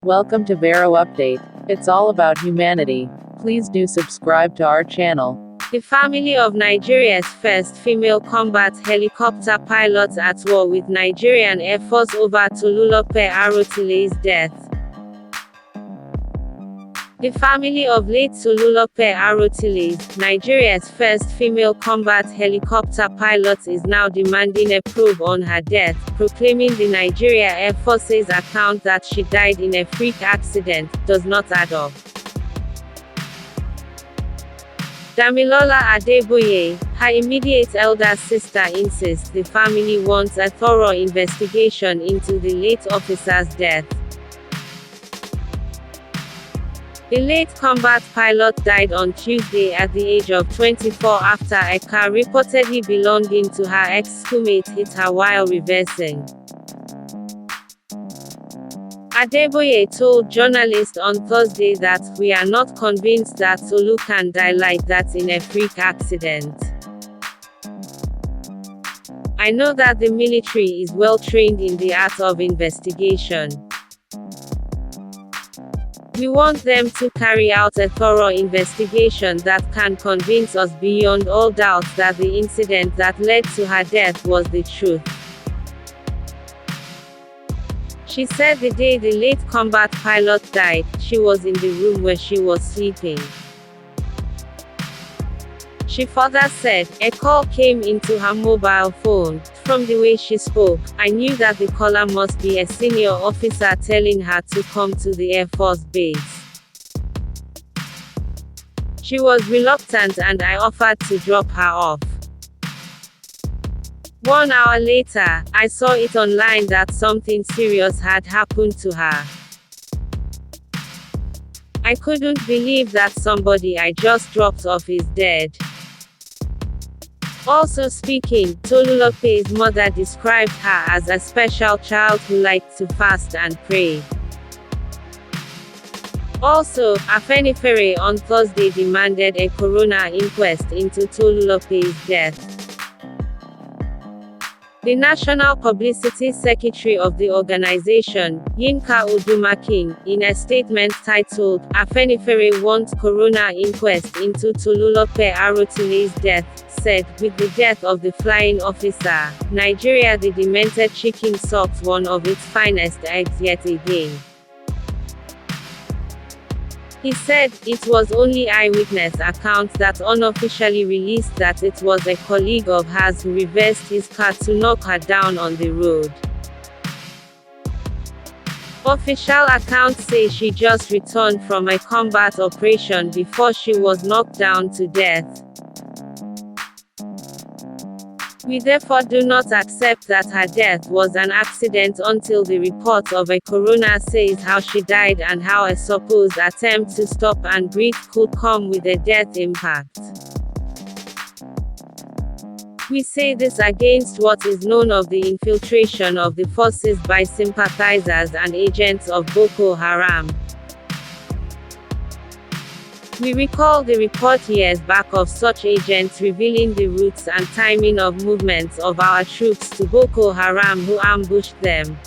Welcome to Vero Update. It's all about humanity. Please do subscribe to our channel. The family of Nigeria's first female combat helicopter pilot at war with Nigerian Airforce over Tolulope Arotile's death. The family of late Tolulope Arotile, Nigeria's first female combat helicopter pilot, is now demanding a probe on her death, proclaiming the Nigeria Air Force's account that she died in a freak accident does not add up. Damilola Adegboye, her immediate elder sister, insists the family wants a thorough investigation into the late officer's death. The late combat pilot died on Tuesday at the age of 24 after a car reportedly belonging to her ex-schoomate hit her while reversing. Adegboye told journalists on Thursday that, "We are not convinced that Tolu can die like that in a freak accident. I know that the military is well trained in the art of investigation. We want them to carry out a thorough investigation that can convince us beyond all doubt that the incident that led to her death was the truth." She said the day the late combat pilot died, she was in the room where she was sleeping. She further said, "A call came into her mobile phone. From the way she spoke, I knew that the caller must be a senior officer telling her to come to the Air Force base. She was reluctant and I offered to drop her off. 1 hour later, I saw it online that something serious had happened to her. I couldn't believe that somebody I just dropped off is dead." Also speaking, Tolulope's mother described her as a special child who liked to fast and pray. Also, Afenifere on Thursday demanded a coroner inquest into Tolulope's death. The National Publicity Secretary of the organization, Yinka Odumakin, in a statement titled, "Afenifere wants coroner inquest into Tolulope Arotile's death," said, "With the death of the flying officer, Nigeria the demented chicken sucked one of its finest eggs yet again." He said, "It was only eyewitness accounts that unofficially released that it was a colleague of hers who reversed his car to knock her down on the road. Official accounts say she just returned from a combat operation before she was knocked down to death. We therefore do not accept that her death was an accident until the report of a coroner says how she died and how a supposed attempt to stop and breathe could come with a death impact. We say this against what is known of the infiltration of the forces by sympathizers and agents of Boko Haram. We recall the report years back of such agents revealing the routes and timing of movements of our troops to Boko Haram who ambushed them."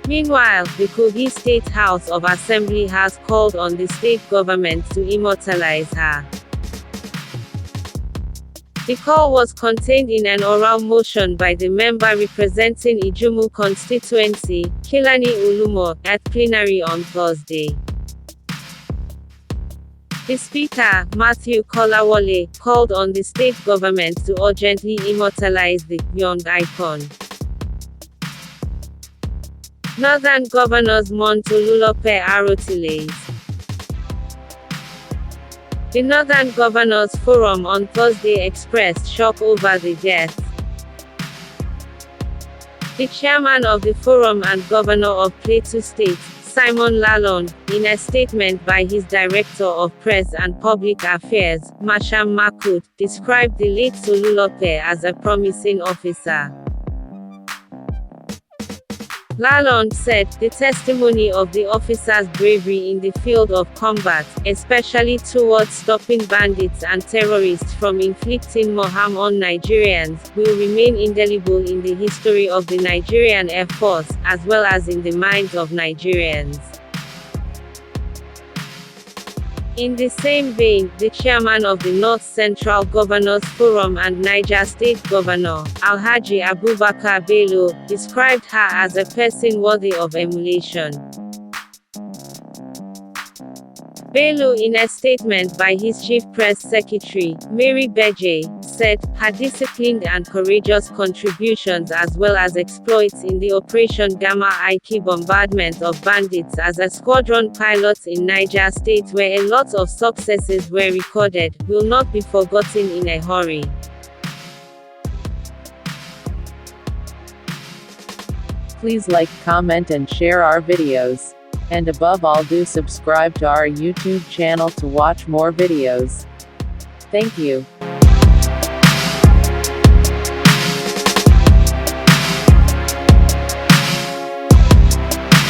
Meanwhile, the Kogi State House of Assembly has called on the state government to immortalize her. The call was contained in an oral motion by the member representing Ijumu constituency, Kilani Ulumo, at plenary on Thursday. The Speaker, Matthew Kolawole, called on the state government to urgently immortalize the young icon. Northern governors mourn Tolulope Arotile. The Northern Governors Forum on Thursday expressed shock over the death. The chairman of the forum and governor of Plateau State, Simon Lalong, in a statement by his Director of Press and Public Affairs, Masham Makut, described the late Tolulope as a promising officer. Lalonde said, the testimony of the officers' bravery in the field of combat, especially towards stopping bandits and terrorists from inflicting more harm on Nigerians, will remain indelible in the history of the Nigerian Air Force, as well as in the minds of Nigerians. In the same vein, the chairman of the North Central Governors Forum and Niger State Governor, Alhaji Abubakar Bello, described her as a person worthy of emulation. Bello, in a statement by his chief press secretary, Mary Beje, said, her disciplined and courageous contributions as well as exploits in the Operation Gamma Aiki bombardment of bandits as a squadron pilot in Niger State where a lot of successes were recorded, will not be forgotten in a hurry. Please like, comment and share our videos. And above all, do subscribe to our YouTube channel to watch more videos. Thank you.